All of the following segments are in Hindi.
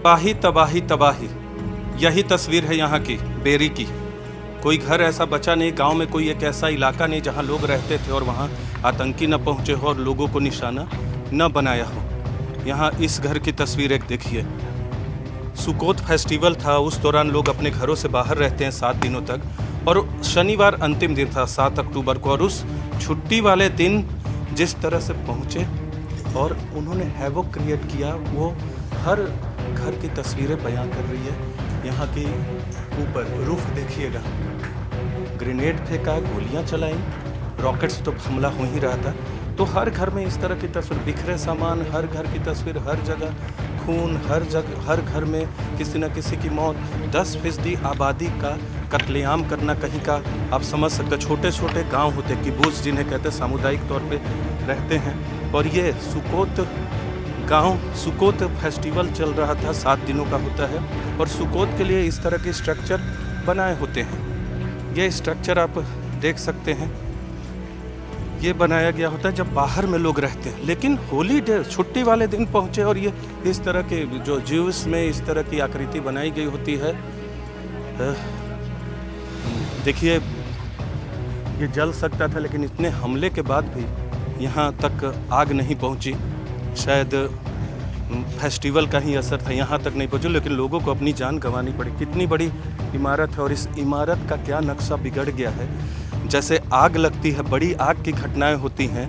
तबाही तबाही तबाही, यही तस्वीर है यहाँ की बेरी की। कोई घर ऐसा बचा नहीं, गांव में कोई एक ऐसा इलाका नहीं जहाँ लोग रहते थे और वहाँ आतंकी न पहुँचे हो और लोगों को निशाना न बनाया हो। यहाँ इस घर की तस्वीर एक देखिए। सुकोत फेस्टिवल था, उस दौरान लोग अपने घरों से बाहर रहते हैं 7 दिनों तक, और शनिवार अंतिम दिन था 7 अक्टूबर को, और उस छुट्टी वाले दिन जिस तरह से पहुँचे और उन्होंने हैवोक क्रिएट किया, वो हर घर की तस्वीरें बयां कर रही है। यहाँ की ऊपर रूफ देखिएगा, ग्रेनेड फेंका, गोलियां चलाई, रॉकेट्स तो हमला हो ही रहा था। तो हर घर में इस तरह की तस्वीर, बिखरे सामान, हर घर की तस्वीर, हर जगह खून, हर जगह, हर घर में किसी न किसी की मौत। 10% आबादी का कत्लेआम करना कहीं का, आप समझ सकते। छोटे छोटे गांव होते, किबुत्ज जिन्हें कहते हैं, सामुदायिक तौर पे रहते हैं। और ये सुकोत गांव, सुकोत फेस्टिवल चल रहा था, 7 दिनों का होता है, और सुकोत के लिए इस तरह के स्ट्रक्चर बनाए होते हैं। ये स्ट्रक्चर आप देख सकते हैं, ये बनाया गया होता है जब बाहर में लोग रहते हैं। लेकिन होली डे, छुट्टी वाले दिन पहुंचे और ये इस तरह के, जो ज्यूस में इस तरह की आकृति बनाई गई होती है। देखिए, ये जल सकता था, लेकिन इतने हमले के बाद भी यहाँ तक आग नहीं पहुँची। शायद फेस्टिवल का ही असर था, यहाँ तक नहीं पहुँची, लेकिन लोगों को अपनी जान गंवानी पड़ी। कितनी बड़ी इमारत है, और इस इमारत का क्या नक्शा बिगड़ गया है। जैसे आग लगती है, बड़ी आग की घटनाएं होती हैं,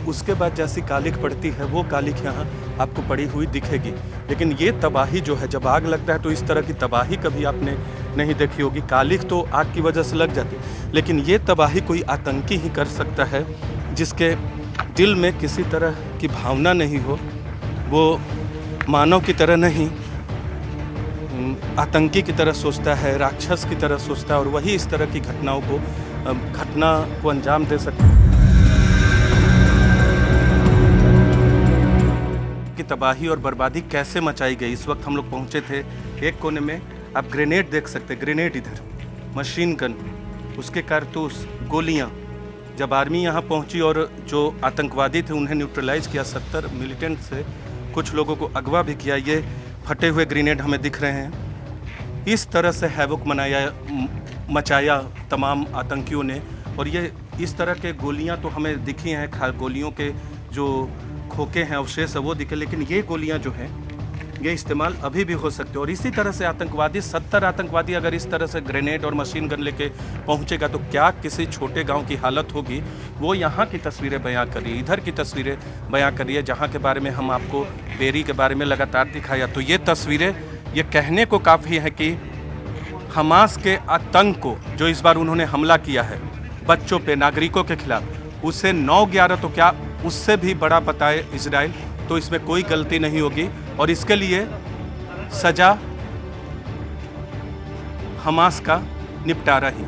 उसके बाद जैसी कालिख पड़ती है, वो कालिख यहाँ आपको पड़ी हुई दिखेगी। लेकिन ये तबाही जो है, जब आग लगता है तो इस तरह की तबाही कभी आपने नहीं देखी होगी। कालिख तो आग की वजह से लग जाती, लेकिन ये तबाही कोई आतंकी ही कर सकता है, जिसके दिल में किसी तरह की भावना नहीं हो, वो मानव की तरह नहीं, आतंकी की तरह सोचता है, राक्षस की तरह सोचता है, और वही इस तरह की घटना को अंजाम दे सकता है। की तबाही और बर्बादी कैसे मचाई गई। इस वक्त हम लोग पहुंचे थे एक कोने में, आप ग्रेनेड देख सकते हैं, ग्रेनेड इधर, मशीन गन, उसके कारतूस, गोलियां। जब आर्मी यहाँ पहुंची और जो आतंकवादी थे उन्हें न्यूट्रलाइज किया, 70 मिलिटेंट से कुछ लोगों को अगवा भी किया। ये फटे हुए ग्रेनेड हमें दिख रहे हैं। इस तरह से हैवोक मचाया तमाम आतंकियों ने। और ये इस तरह के गोलियां तो हमें दिखी हैं, गोलियों के जो खोखे हैं, अवशेष है, वो दिखे, लेकिन ये गोलियां जो हैं, ये इस्तेमाल अभी भी हो सकते हैं। और इसी तरह से आतंकवादी, 70 आतंकवादी अगर इस तरह से ग्रेनेड और मशीन गन लेके पहुंचेगा तो क्या किसी छोटे गांव की हालत होगी। वो यहाँ की तस्वीरें बयां करिए, इधर की तस्वीरें बयां करिए, जहाँ के बारे में हम आपको बेरी के बारे में लगातार दिखाया। तो ये तस्वीरें ये कहने को काफ़ी है कि हमास के आतंक को, जो इस बार उन्होंने हमला किया है बच्चों पे, नागरिकों के खिलाफ, उसे 9/11 तो क्या उससे भी बड़ा बताए इजराइल, तो इसमें कोई गलती नहीं होगी। और इसके लिए सजा हमास का निपटारा ही।